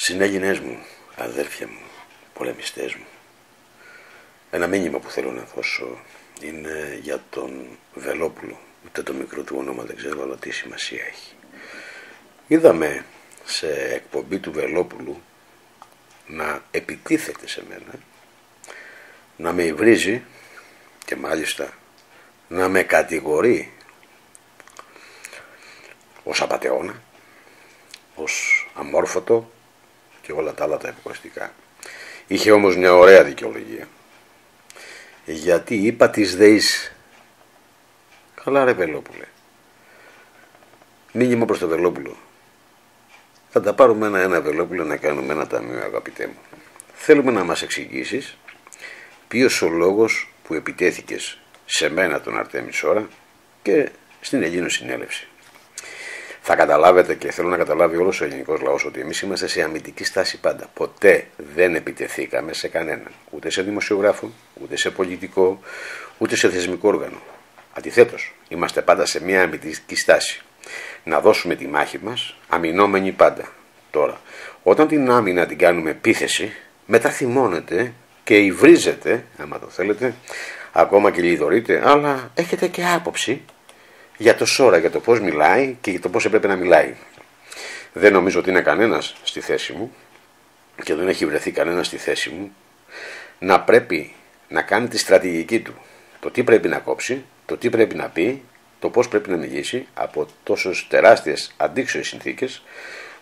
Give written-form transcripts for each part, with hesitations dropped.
Συνέλληνες μου, αδέρφια μου, πολεμιστές μου, ένα μήνυμα που θέλω να δώσω είναι για τον Βελόπουλο. Ούτε το μικρό του όνομα δεν ξέρω, αλλά τι σημασία έχει. Είδαμε σε εκπομπή του Βελόπουλου να επιτίθεται σε μένα, να με υβρίζει και μάλιστα να με κατηγορεί ως απατεώνα, ως αμόρφωτο και όλα τα άλλα τα επιχωστικά. Είχε όμως μια ωραία δικαιολογία, γιατί είπα της ΔΕΗΣ. Καλά ρε Βελόπουλε, μήνυμα προς το Βελόπουλο. Θα τα πάρουμε ένα Βελόπουλο να κάνουμε ένα ταμείο, αγαπητέ μου. Θέλουμε να μας εξηγήσεις ποιος ο λόγος που επιτέθηκες σε μένα τον Αρτέμι Σόρα και στην Ελλήνο Συνέλευση. Θα καταλάβετε και θέλω να καταλάβει όλος ο ελληνικός λαός ότι εμείς είμαστε σε αμυντική στάση πάντα. Ποτέ δεν επιτεθήκαμε σε κανέναν. Ούτε σε δημοσιογράφο, ούτε σε πολιτικό, ούτε σε θεσμικό όργανο. Αντιθέτως, είμαστε πάντα σε μια αμυντική στάση. Να δώσουμε τη μάχη μας, αμυνόμενοι πάντα. Τώρα, όταν την άμυνα την κάνουμε επίθεση, μετά θυμώνετε και υβρίζετε, άμα το θέλετε, ακόμα και λιδωρείτε, αλλά έχετε και άποψη για το Σόρα, για το πώς μιλάει και για το πώς έπρεπε να μιλάει. Δεν νομίζω ότι είναι κανένας στη θέση μου και δεν έχει βρεθεί κανένας στη θέση μου να πρέπει να κάνει τη στρατηγική του. Το τι πρέπει να κόψει, το τι πρέπει να πει, το πώς πρέπει να μιλήσει από τόσες τεράστιες αντίξωες συνθήκες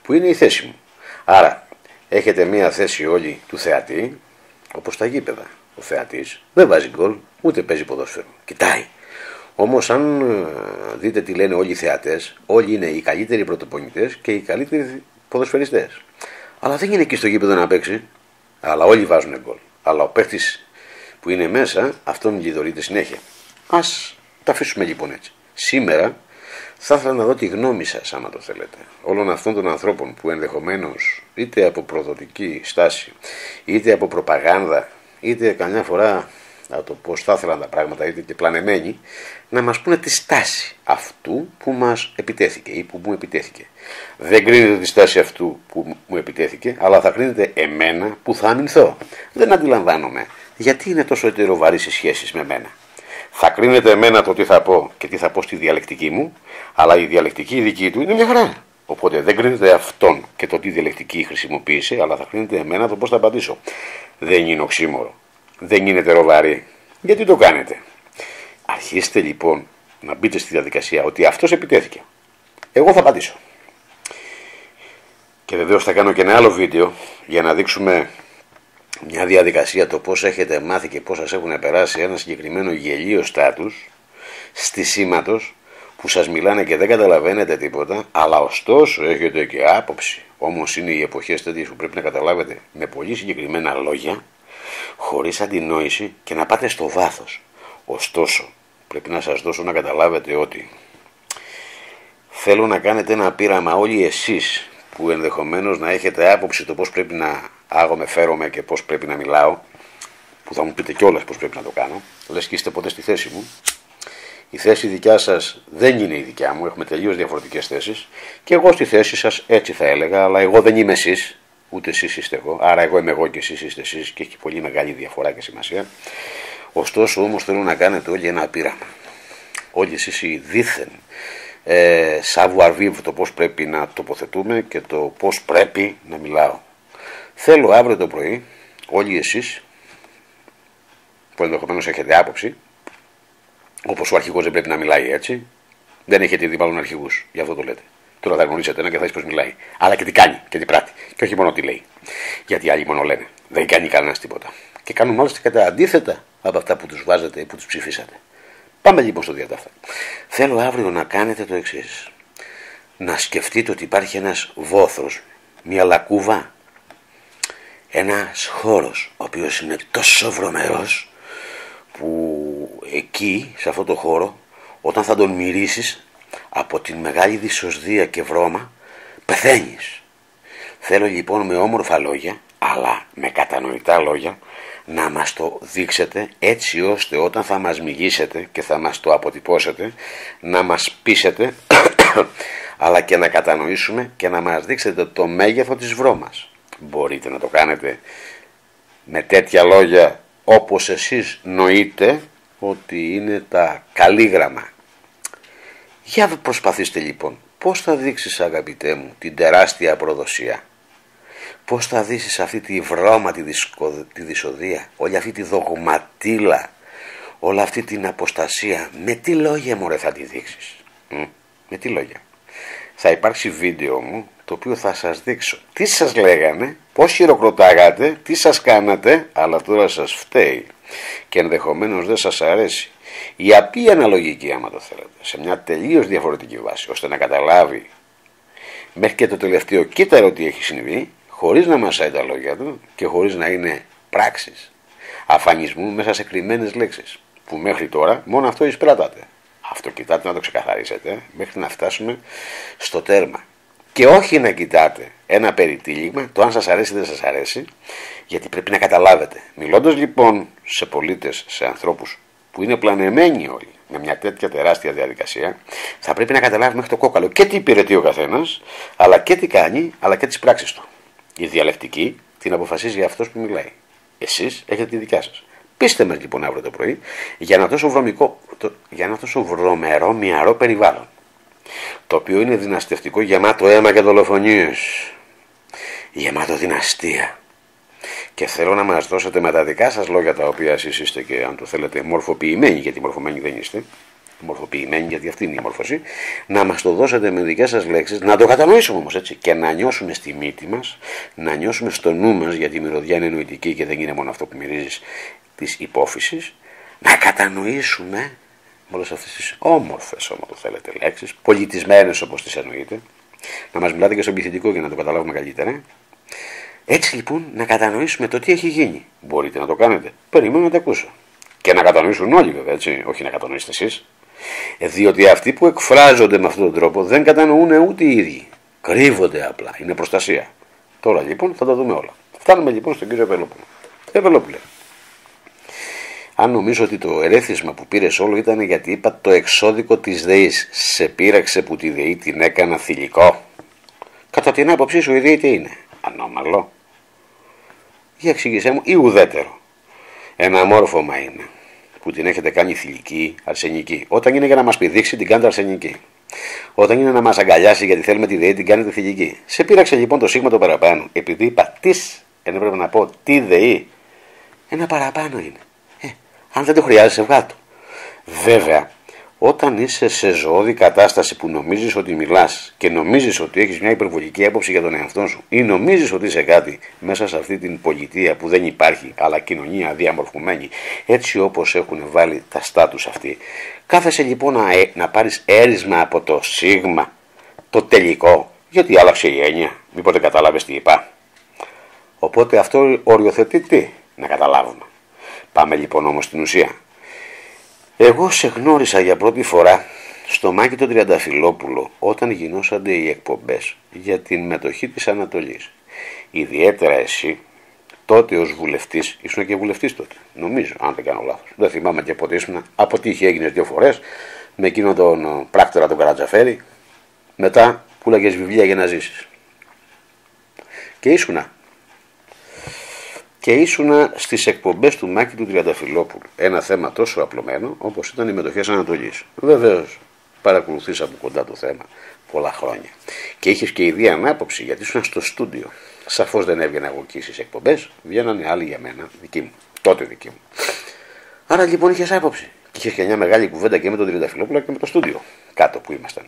που είναι η θέση μου. Άρα έχετε μία θέση όλοι του θεατή, όπως τα γήπεδα. Ο θεατής δεν βάζει γκολ, ούτε παίζει ποδόσφαιρο. Κοιτάει. Όμως αν δείτε τι λένε όλοι οι θεατές, όλοι είναι οι καλύτεροι πρωτοπονητές και οι καλύτεροι ποδοσφαιριστές. Αλλά δεν είναι εκεί στο γήπεδο να παίξει. Αλλά όλοι βάζουν γκολ. Αλλά ο παίχτης που είναι μέσα, αυτόν λιδωρείται συνέχεια. Ας τα αφήσουμε λοιπόν έτσι. Σήμερα θα ήθελα να δω τη γνώμη σας, άμα το θέλετε, όλων αυτών των ανθρώπων που ενδεχομένως είτε από προδοτική στάση, είτε από προπαγάνδα, είτε καμιά φορά από το πώς θα ήθελαν τα πράγματα, είτε και πλανεμένοι, να μας πούνε τη στάση αυτού που μας επιτέθηκε ή που μου επιτέθηκε. Δεν κρίνεται τη στάση αυτού που μου επιτέθηκε, αλλά θα κρίνεται εμένα που θα αμυνθώ. Δεν αντιλαμβάνομαι γιατί είναι τόσο ετεροβαρείς οι σχέσεις με μένα. Θα κρίνεται εμένα το τι θα πω και τι θα πω στη διαλεκτική μου, αλλά η διαλεκτική δική του είναι μια χαρά. Οπότε δεν κρίνεται αυτόν και το τι διαλεκτική χρησιμοποίησε, αλλά θα κρίνεται εμένα το πώς θα απαντήσω. Δεν είναι οξύμορο. Δεν είναι τεροβαρή. Γιατί το κάνετε? Αρχίστε λοιπόν να μπείτε στη διαδικασία ότι αυτός επιτέθηκε. Εγώ θα απαντήσω. Και βεβαίως θα κάνω και ένα άλλο βίντεο για να δείξουμε μια διαδικασία, το πώς έχετε μάθει και πώς σας έχουν περάσει ένα συγκεκριμένο γελίο στάτους στισίματος που σας μιλάνε και δεν καταλαβαίνετε τίποτα, αλλά ωστόσο έχετε και άποψη. Όμως είναι οι εποχές τέτοιες που πρέπει να καταλάβετε με πολύ συγκεκριμένα λόγια, χωρίς αντινόηση και να πάτε στο βάθος. Ωστόσο, πρέπει να σας δώσω να καταλάβετε ότι θέλω να κάνετε ένα πείραμα όλοι εσείς που ενδεχομένως να έχετε άποψη το πώς πρέπει να άγομαι, φέρομαι και πώς πρέπει να μιλάω, που θα μου πείτε κιόλας πώς πρέπει να το κάνω, λες και είστε ποτέ στη θέση μου. Η θέση δικιά σας δεν είναι η δικιά μου, έχουμε τελείως διαφορετικές θέσεις και εγώ στη θέση σας έτσι θα έλεγα, αλλά εγώ δεν είμαι εσείς, ούτε εσείς είστε εγώ, άρα εγώ είμαι εγώ και εσείς είστε εσείς και έχει πολύ μεγάλη διαφορά και σημασία. Ωστόσο όμως θέλω να κάνετε όλοι ένα πείραμα. Όλοι εσείς οι δίθεν savoir vivre, το πώς πρέπει να τοποθετούμε και το πώς πρέπει να μιλάω. Θέλω αύριο το πρωί όλοι εσείς που ενδεχομένως έχετε άποψη, όπως ο αρχηγός δεν πρέπει να μιλάει έτσι, δεν έχετε δει μάλλον αρχηγούς, γι' αυτό το λέτε. Τώρα θα γνωρίσετε ένα και θα δεις πώς μιλάει. Αλλά και τι κάνει και τι πράττει. Και όχι μόνο τι λέει. Γιατί άλλοι μόνο λένε. Δεν κάνει κανένας τίποτα. Και κάνουν μάλιστα κατά αντίθετα από αυτά που τους βάζετε ή που τους ψηφίσατε. Πάμε λοιπόν στο διατάφτα. Θέλω αύριο να κάνετε το εξής. Να σκεφτείτε ότι υπάρχει ένας βόθρος, μια λακκούβα, ένας χώρος ο οποίος είναι τόσο βρωμερός που εκεί, σε αυτό το χώρο, όταν θα τον μυρίσεις από την μεγάλη δυσοσδεία και βρώμα, πεθαίνεις. Θέλω λοιπόν με όμορφα λόγια, αλλά με κατανοητά λόγια, να μας το δείξετε έτσι ώστε όταν θα μας μιγήσετε και θα μας το αποτυπώσετε, να μας πείσετε αλλά και να κατανοήσουμε και να μας δείξετε το μέγεθο της βρώμας. Μπορείτε να το κάνετε με τέτοια λόγια όπως εσείς νοείτε ότι είναι τα καλήγραμμα. Για προσπαθήστε λοιπόν. Πώς θα δείξεις, αγαπητέ μου, την τεράστια προδοσία? Πώς θα δείξεις αυτή τη βρώμα, τη δυσοδεία, όλη αυτή τη δογματίλα, όλη αυτή την αποστασία? Με τι λόγια, μωρέ, θα τη δείξεις? Με τι λόγια? Θα υπάρξει βίντεο μου το οποίο θα σας δείξω τι σας λέγανε, πώς χειροκροτάγατε, τι σας κάνατε, αλλά τώρα σας φταίει και ενδεχομένως δεν σας αρέσει. Η απλή αναλογική, άμα το θέλετε, σε μια τελείως διαφορετική βάση, ώστε να καταλάβει μέχρι και το τελευταίο κύτταρο τι έχει συμβεί, χωρίς να μασάει τα λόγια του και χωρίς να είναι πράξεις αφανισμού μέσα σε κρυμμένες λέξεις, που μέχρι τώρα μόνο αυτό εισπράτατε. Αυτό κοιτάτε να το ξεκαθαρίσετε μέχρι να φτάσουμε στο τέρμα. Και όχι να κοιτάτε ένα περιτύλιγμα, το αν σας αρέσει ή δεν σας αρέσει, γιατί πρέπει να καταλάβετε. Μιλώντας λοιπόν σε πολίτες, σε ανθρώπους που είναι πλανεμένοι όλοι με μια τέτοια τεράστια διαδικασία, θα πρέπει να καταλάβει μέχρι το κόκαλο και τι υπηρετεί ο καθένας, αλλά και τι κάνει, αλλά και τις πράξεις του. Η διαλεκτική την αποφασίζει αυτός που μιλάει. Εσείς έχετε τη δικιά σας. Πείστε μας λοιπόν αύριο το πρωί για ένα τόσο βρωμερό, μυαρό περιβάλλον, το οποίο είναι δυναστευτικό, γεμάτο αίμα και δολοφονίες, γεμάτο δυναστεία. Και θέλω να μας δώσετε με τα δικά σας λόγια, τα οποία εσείς είστε και αν το θέλετε μορφοποιημένοι, γιατί μορφωμένοι δεν είστε, μορφοποιημένοι γιατί αυτή είναι η μόρφωση, να μας το δώσετε με δικές σας λέξεις, να το κατανοήσουμε όμως έτσι και να νιώσουμε στη μύτη μας, να νιώσουμε στο νου μας, γιατί η μυρωδιά είναι νοητική και δεν είναι μόνο αυτό που μυρίζεις της υπόφυσης, να κατανοήσουμε με όλες αυτές τις όμορφες, όμως το θέλετε, λέξεις, πολιτισμένες όπως τις εννοείτε, να μας μιλάτε και στον πληθυντικό για να το καταλάβουμε καλύτερα. Έτσι λοιπόν να κατανοήσουμε το τι έχει γίνει. Μπορείτε να το κάνετε? Περιμένω να το ακούσω. Και να κατανοήσουν όλοι βέβαια, έτσι, όχι να κατανοήσετε εσείς. Διότι αυτοί που εκφράζονται με αυτόν τον τρόπο δεν κατανοούν ούτε οι ίδιοι. Κρύβονται απλά, είναι προστασία. Τώρα λοιπόν θα τα δούμε όλα. Φτάνουμε λοιπόν στον κύριο Βελόπουλο. Βελόπουλε, αν νομίζω ότι το ερέθισμα που πήρες όλο ήταν γιατί είπα το εξώδικο της ΔΕΗς, σε πείραξε που τη ΔΕΗ την έκανα θηλυκό? Κατά την άποψή σου η ΔΕΗ τι είναι? Ανώμαλο? Για εξήγησέ μου, ή ουδέτερο? Ένα μόρφωμα είναι που την έχετε κάνει θηλυκή, αρσενική. Όταν είναι για να μας πηδήξει την κάνετε αρσενική. Όταν είναι να μας αγκαλιάσει γιατί θέλουμε τη ΔΕΗ την κάνετε θηλυκή. Σε πείραξε λοιπόν το σίγμα το παραπάνω. Επειδή είπα τις, ενώ πρέπει να πω τη ΔΕΗ, ένα παραπάνω είναι. Αν δεν το χρειάζεσαι, βγάλω. Βέβαια, όταν είσαι σε ζωώδη κατάσταση που νομίζεις ότι μιλάς και νομίζεις ότι έχεις μια υπερβολική άποψη για τον εαυτό σου ή νομίζεις ότι είσαι κάτι μέσα σε αυτή την πολιτεία που δεν υπάρχει, αλλά κοινωνία διαμορφωμένη, έτσι όπως έχουν βάλει τα στάτους αυτοί, κάθεσαι λοιπόν να πάρεις έρισμα από το σίγμα, το τελικό, γιατί άλλαξε η έννοια, μήπως δεν κατάλαβες τι είπα? Οπότε αυτό οριοθετεί τι? Να καταλάβουμε. Πάμε λοιπόν όμως στην ουσία. Εγώ σε γνώρισα για πρώτη φορά στο Μάκη τον Τριανταφυλόπουλο όταν γινόσανται οι εκπομπές για την μετοχή της Ανατολής. Ιδιαίτερα εσύ, τότε ως βουλευτής, ήσουν και βουλευτής τότε, νομίζω, αν δεν κάνω λάθος. Δεν θυμάμαι και πότε ήσουν, από τύχη έγινες 2 φορές, με εκείνον τον πράκτορα τον Καρατζαφέρη, μετά πουλάγες βιβλία για να ζήσεις. Και ήσουνα στις εκπομπές του Μάκη του Τριανταφυλόπουλου. Ένα θέμα τόσο απλωμένο όπως ήταν οι μετοχές Ανατολής. Βεβαίως, παρακολουθείς από κοντά το θέμα πολλά χρόνια. Και είχες και ιδία ανάποψη γιατί ήσουν στο στούντιο. Σαφώς δεν έβγαινα εγώ εκεί στις εκπομπές, βγαίνανε άλλοι για μένα, δικοί μου. Τότε δικοί μου. Άρα λοιπόν είχες άποψη. Και είχες και μια μεγάλη κουβέντα και με τον Τριανταφυλόπουλο και με το στούντιο κάτω που ήμασταν.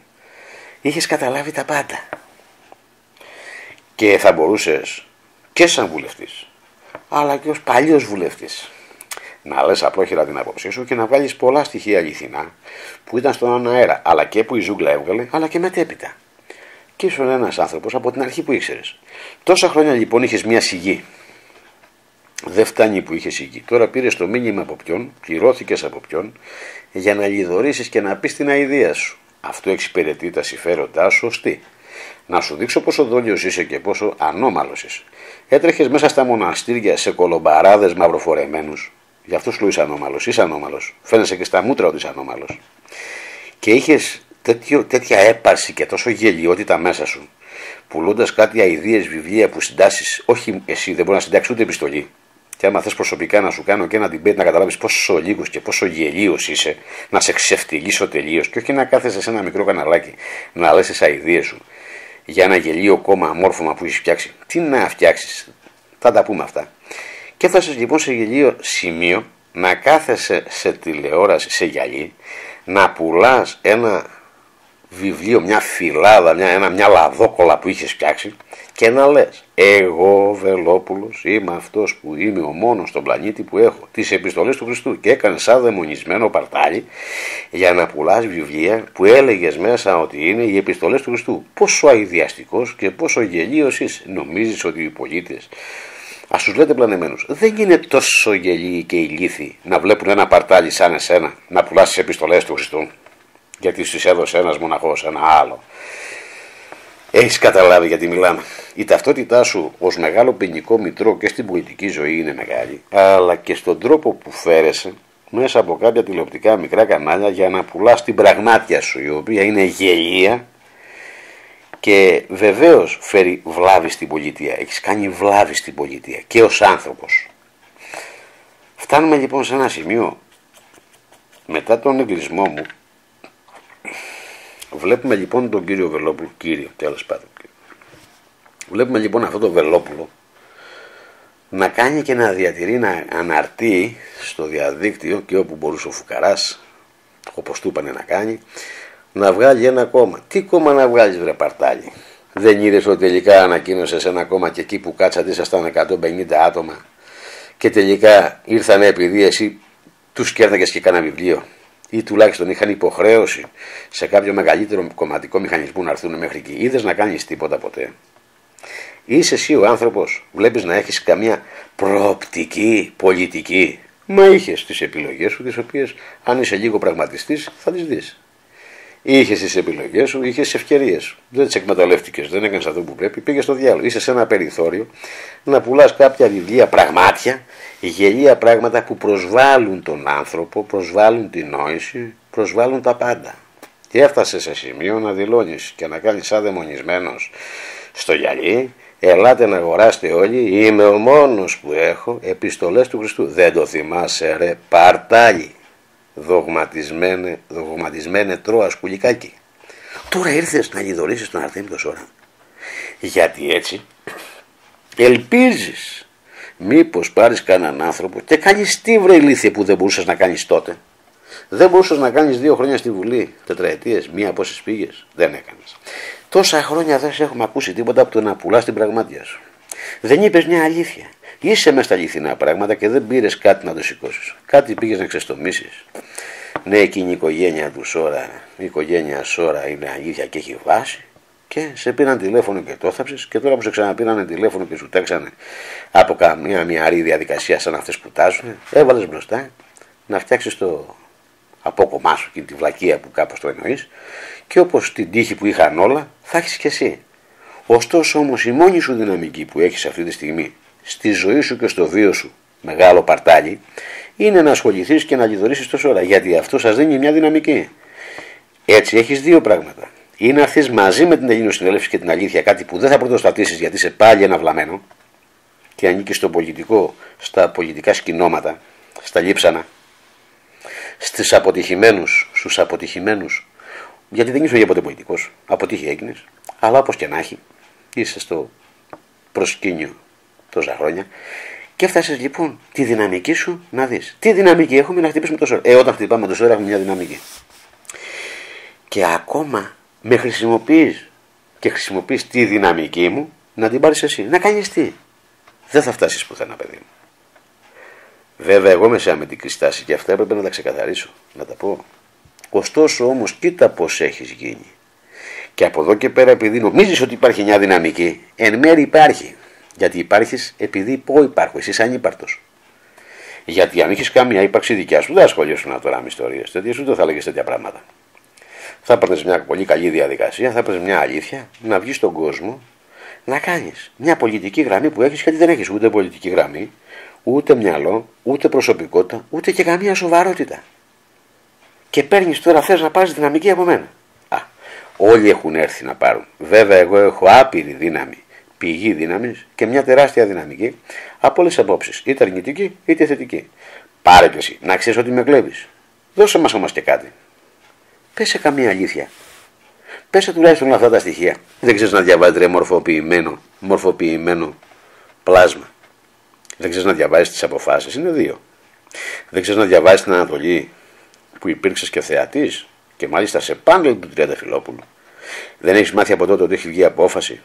Είχες καταλάβει τα πάντα. Και θα μπορούσες και σαν βουλευτής, αλλά και ως παλιός βουλευτής, να λες απλόχερα την άποψή σου και να βγάλεις πολλά στοιχεία αληθινά που ήταν στον αέρα, αλλά και που η ζούγκλα έβγαλε, αλλά και μετέπειτα. Και ήσουν ένας άνθρωπος από την αρχή που ήξερες. Τόσα χρόνια λοιπόν είχες μια σιγή. Δεν φτάνει που είχες σιγή. Τώρα πήρες το μήνυμα από ποιον, πληρώθηκες από ποιον, για να λιδωρήσεις και να πεις την αηδία σου. Αυτό εξυπηρετεί τα συμφέροντά σου ως τι? Να σου δείξω πόσο δόλιος είσαι και πόσο ανώμαλος είσαι. Έτρεχες μέσα στα μοναστήρια σε κολομπαράδες μαυροφορεμένους. Γι' αυτό σου λέω είσαι ανώμαλος. Είσαι ανώμαλος. Φαίνεσαι και στα μούτρα ότι είσαι ανώμαλος. Και είχες τέτοια έπαρση και τόσο γελιότητα μέσα σου πουλώντας κάτι αηδίες βιβλία που συντάσσεις, όχι εσύ, δεν μπορεί να συντάξει ούτε επιστολή. Και άμα θες προσωπικά να σου κάνω και ένα debate να καταλάβεις πόσο λίγος και πόσο γελίος είσαι, να σε ξεφτυλίσω τελείως, και όχι να κάθεσαι σε ένα μικρό καναλάκι να λες τις αηδίες σου για ένα γελίο κόμμα αμόρφωμα που έχεις φτιάξει. Τι να φτιάξεις, θα τα πούμε αυτά. Και έφτασες λοιπόν σε γελίο σημείο να κάθεσαι σε τηλεόραση, σε γυαλί, να πουλάς ένα βιβλίο, μια φυλάδα, μια λαδόκολα που είχες φτιάξει και να λες, εγώ Βελόπουλος είμαι αυτός που είμαι ο μόνος στον πλανήτη που έχω τις επιστολές του Χριστού, και έκανες σαν δαιμονισμένο παρτάλι για να πουλάς βιβλία που έλεγες μέσα ότι είναι οι επιστολές του Χριστού. Πόσο αηδιαστικός και πόσο γελίος είσαι. Νομίζεις ότι οι πολίτες, ας τους λέτε πλανεμένους, δεν είναι τόσο γελίοι και ηλίθιοι να βλέπουν ένα παρτάλι σαν εσένα να πουλάς τις επιστολές του Χριστού, γιατί στις έδωσε ένας μοναχός, ένα άλλο. Έχεις καταλάβει γιατί μιλάμε. Η ταυτότητά σου ως μεγάλο ποινικό μητρό και στην πολιτική ζωή είναι μεγάλη, αλλά και στον τρόπο που φέρεσαι μέσα από κάποια τηλεοπτικά μικρά κανάλια για να πουλάς την πραγμάτια σου, η οποία είναι γελία και βεβαίως φέρει βλάβη στην πολιτεία. Έχεις κάνει βλάβη στην πολιτεία και ως άνθρωπος. Φτάνουμε λοιπόν σε ένα σημείο, μετά τον εγκλισμό μου, βλέπουμε λοιπόν τον κύριο Βελόπουλο, τέλος πάντων. Βλέπουμε λοιπόν αυτό το Βελόπουλο να κάνει και να διατηρεί, να αναρτεί στο διαδίκτυο και όπου μπορούσε ο φουκαράς, όπως του είπανε να κάνει, να βγάλει ένα κόμμα. Τι κόμμα να βγάλεις βρε παρτάλι? Δεν είδες ότι τελικά ανακοίνωσες ένα κόμμα και εκεί που κάτσατε ήσασταν 150 άτομα και τελικά ήρθανε επειδή εσύ τους κέρδαγες και κάνα βιβλίο, ή τουλάχιστον είχαν υποχρέωση σε κάποιο μεγαλύτερο κομματικό μηχανισμό να έρθουν μέχρι εκεί? Είδες να κάνεις τίποτα ποτέ? Είσαι εσύ ο άνθρωπος, βλέπεις να έχεις καμία προοπτική πολιτική? Μα είχες τις επιλογές σου, τις οποίες αν είσαι λίγο πραγματιστής θα τις δεις. Είχες τις επιλογές σου, είχες τις ευκαιρίες σου. Δεν τις εκμεταλλεύτηκες, δεν έκανες αυτό που πρέπει, πήγες στο διάλογο. Είσαι σε ένα περιθώριο να πουλάς κάποια βιβλία, πραγμάτια, γελία πράγματα που προσβάλλουν τον άνθρωπο, προσβάλλουν την νόηση, προσβάλλουν τα πάντα. Και έφτασε σε σημείο να δηλώνεις και να κάνεις σαν δαιμονισμένος στο γυαλί, ελάτε να αγοράσετε όλοι, είμαι ο μόνος που έχω επιστολές του Χριστού. Δεν το θυμάσαι ρε παρτάλι? Δογματισμένε τρώα σκουλικάκι. Τώρα ήρθες να λιδωρήσεις τον Αρτέμι το Σόρα, γιατί έτσι ελπίζεις μήπως πάρεις κανέναν άνθρωπο και κάνεις τι βρε ηλίθιε που δεν μπορούσες να κάνεις τότε? Δεν μπορούσες να κάνεις 2 χρόνια στη Βουλή, τετραετίες, μία πόσες πήγες? Δεν έκανες. Τόσα χρόνια δεν σε έχουμε ακούσει τίποτα από το να πουλάς την πραγμάτια σου. Δεν είπες μια αλήθεια. Είσαι μέσα στα αληθινά πράγματα και δεν πήρες κάτι να το σηκώσεις. Κάτι πήγες να ξεστομίσεις. Ναι, εκείνη η οικογένεια του Σόρα, η οικογένεια Σόρα είναι αλήθεια και έχει βάση. Και σε πήραν τηλέφωνο και το θάψες, και τώρα που σε ξαναπήραν τηλέφωνο και σου τέξανε από καμία μυαρή διαδικασία σαν αυτές που τάζουν, έβαλες μπροστά να φτιάξεις το απόκομμά σου και τη βλακεία που κάπως το εννοείς, και όπως την τύχη που είχαν όλα θα έχεις και εσύ. Ωστόσο όμως η μόνη σου δυναμική που έχεις αυτή τη στιγμή στη ζωή σου και στο βίο σου, μεγάλο παρτάλι, είναι να ασχοληθείς και να λιδωρήσεις το Σόρα, γιατί αυτό σας δίνει μια δυναμική. Έτσι έχεις 2 πράγματα. Ή να έρθεις μαζί με την Ελληνοσυνέλευση και την αλήθεια, κάτι που δεν θα πρωτοστατήσεις γιατί είσαι πάλι ένα βλαμμένο και ανήκεις στο πολιτικό, στα πολιτικά σκηνώματα, στα λείψανα, στους αποτυχημένους, γιατί δεν είσαι για ποτέ πολιτικός, αποτύχει έγινες, αλλά όπως και να έχει, είσαι στο προσκήνιο τόσα χρόνια και έφτασες λοιπόν τη δυναμική σου να δεις. Τι δυναμική έχουμε να χτυπήσουμε το Σόρα? Όταν χτυπάμε το Σόρα έχουμε μια δυναμική. Και ακόμα με χρησιμοποιείς και χρησιμοποιείς τη δυναμική μου να την πάρεις εσύ. Να κάνεις τι? Δεν θα φτάσεις πουθενά, παιδί μου. Βέβαια εγώ μέσα με την κρυστάση και αυτά έπρεπε να τα ξεκαθαρίσω, να τα πω. Ωστόσο όμως κοίτα πως έχεις γίνει. Και από εδώ και πέρα, επειδή νομίζεις ότι υπάρχει μια δυναμική, εν μέρει υπάρχει. Γιατί υπάρχεις επειδή υπάρχω, εσύ είσαι ανύπαρτος. Γιατί αν είχες καμία ύπαρξη δικιά σου, δεν ασχολιώσουν τώρα με ιστορίες τέτοιες, ούτε θα έλεγες τέτοια πράγματα. Θα έπαιρνες μια πολύ καλή διαδικασία, θα έπαιρνες μια αλήθεια, να βγεις στον κόσμο, να κάνεις μια πολιτική γραμμή που έχεις, γιατί δεν έχεις ούτε πολιτική γραμμή, ούτε μυαλό, ούτε προσωπικότητα, ούτε και καμία σοβαρότητα. Και παίρνεις τώρα, θες να πάρεις δυναμική από μένα. Όλοι έχουν έρθει να πάρουν. Βέβαια, εγώ έχω άπειρη δύναμη, πηγή δύναμης και μια τεράστια δυναμική από όλες τις απόψεις, είτε αρνητική είτε θετική. Πάρε και εσύ, να ξέρεις ότι με κλέβεις. Δώσε μας όμως και κάτι. Πέσε καμία αλήθεια. Πέσε τουλάχιστον αυτά τα στοιχεία. Δεν ξέρεις να διαβάζεις ρε μορφοποιημένο πλάσμα. Δεν ξέρεις να διαβάζεις τις αποφάσεις. Είναι δύο. Δεν ξέρεις να διαβάζεις την Ανατολή που υπήρξες και θεατής και μάλιστα σε πάνελ του Τριανταφυλόπουλου. Δεν έχεις μάθει από τότε ότι έχει βγει απόφαση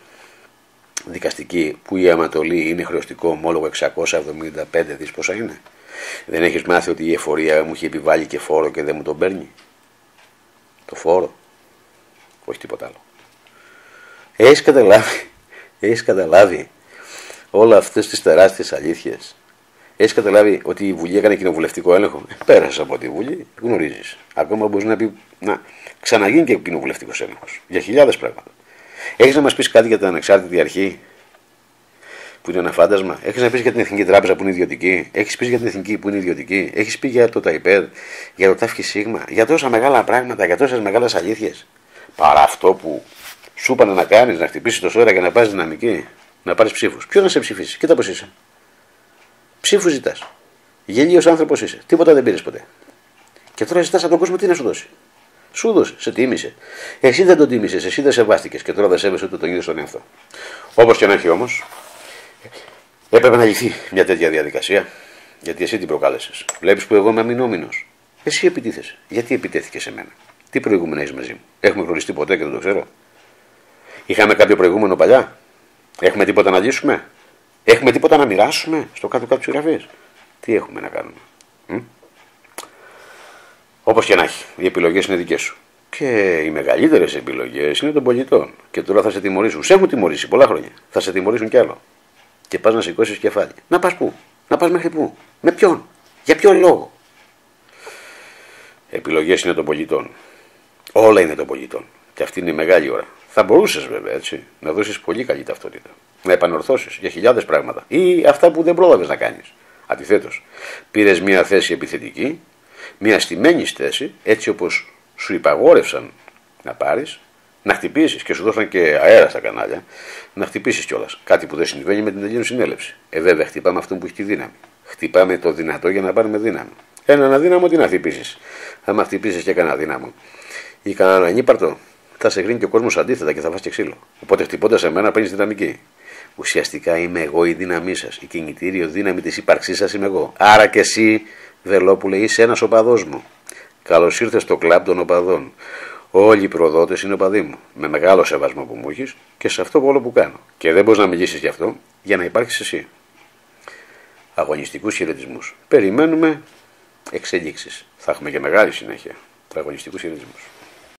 δικαστική που η Ανατολή είναι χρεωστικό ομόλογο 675 δις πόσα είναι. Δεν έχεις μάθει ότι η εφορία μου έχει επιβάλει και φόρο και δεν μου τον παίρνει. Το φόρο. Όχι τίποτα άλλο. Έχεις καταλάβει όλα αυτές τις τεράστιες αλήθειες. Έχεις καταλάβει ότι η Βουλή έκανε κοινοβουλευτικό έλεγχο. Πέρασες από τη Βουλή, γνωρίζεις. Ακόμα μπορείς να ξαναγίνει και κοινοβουλευτικός έλεγχος. Για χιλιάδες πράγματα. Έχεις να μας πεις κάτι για την ανεξάρτητη αρχή που είναι ένα φάντασμα. Έχεις να πεις για την Εθνική Τράπεζα που είναι ιδιωτική. Έχεις πει για την Εθνική που είναι ιδιωτική. Έχεις πει για το ΤΑΙΠΕΔ, για το ΤΑΦΚΙ, για τόσα μεγάλα πράγματα, για τόσες μεγάλες αλήθειες. Παρά αυτό που σου είπανε να κάνεις, να χτυπήσεις το σώμα και να πάρεις δυναμική, να πάρεις ψήφους. Ποιο να σε ψηφίσει, κοίτα πώς είσαι. Ψήφους ζητάς. Γελίος άνθρωπος είσαι. Τίποτα δεν πήρες ποτέ. Και τώρα ζητάς από τον κόσμο τι να σου δώσει. Σου δώσε, σε τίμησε. Εσύ δεν τον τίμησες, εσύ δεν σεβάστηκες και τώρα δεν σέβεσαι ούτε τον ίδιο στον εαυτό. Όπως και να έχει όμως, έπρεπε να λυθεί μια τέτοια διαδικασία, γιατί εσύ την προκάλεσες. Βλέπεις που εγώ είμαι αμυνόμηνος. Εσύ επιτίθεσαι. Γιατί επιτέθηκες σε μένα. Τι προηγούμενο έχεις μαζί μου. Έχουμε γνωριστεί ποτέ και δεν το ξέρω. Είχαμε κάποιο προηγούμενο παλιά. Έχουμε τίποτα να λύσουμε. Έχουμε τίποτα να μοιράσουμε στο κάτω-κάτω της γραφής. Τι έχουμε να κάνουμε. Όπως και να έχει, οι επιλογές είναι δικές σου. Και οι μεγαλύτερες επιλογές είναι των πολιτών. Και τώρα θα σε τιμωρήσουν. Σε έχουν τιμωρήσει πολλά χρόνια. Θα σε τιμωρήσουν κι άλλο. Και πας να σηκώσεις κεφάλι. Να πας πού. Να πας μέχρι πού. Με ποιον. Για ποιον λόγο. Επιλογές είναι των πολιτών. Όλα είναι των πολιτών. Και αυτή είναι η μεγάλη ώρα. Θα μπορούσες βέβαια έτσι να δώσεις πολύ καλή ταυτότητα. Να επανορθώσεις για χιλιάδες πράγματα. Ή αυτά που δεν πρόλαβες να κάνεις. Αντιθέτως, πήρες μια θέση επιθετική, μια στημένη θέση, έτσι όπως σου υπαγόρευσαν να πάρεις, να χτυπήσεις και σου δώσαν και αέρα στα κανάλια, να χτυπήσεις κιόλας. Κάτι που δεν συμβαίνει με την Ελλήνου συνέλευση. Βέβαια, χτυπάμε αυτόν που έχει τη δύναμη. Χτυπάμε το δυνατό για να πάρουμε δύναμη. Έναν αδύναμο τι να χτυπήσεις. Άμα χτυπήσεις και κανένα αδύναμο ή κανέναν ανύπαρτο, θα σε γρίνει και ο κόσμος αντίθετα και θα φας και ξύλο. Οπότε χτυπώντας εμένα παίρνεις δυναμική. Ουσιαστικά είμαι εγώ η δύναμή σας. Η κινητήριο δύναμη της ύπαρξής σας είμαι εγώ. Άρα και εσύ, Βελόπουλε, είσαι ένας οπαδός μου. Καλώς ήρθες στο κλαμπ των οπαδών. Όλοι οι προδότες είναι οπαδοί μου. Με μεγάλο σεβασμό που μου έχεις και σε αυτό όλο που κάνω. Και δεν μπορείς να μιλήσεις γι' αυτό για να υπάρχεις εσύ. Αγωνιστικούς χαιρετισμούς. Περιμένουμε εξελίξεις. Θα έχουμε και μεγάλη συνέχεια. Αγωνιστικούς χαιρετισμούς.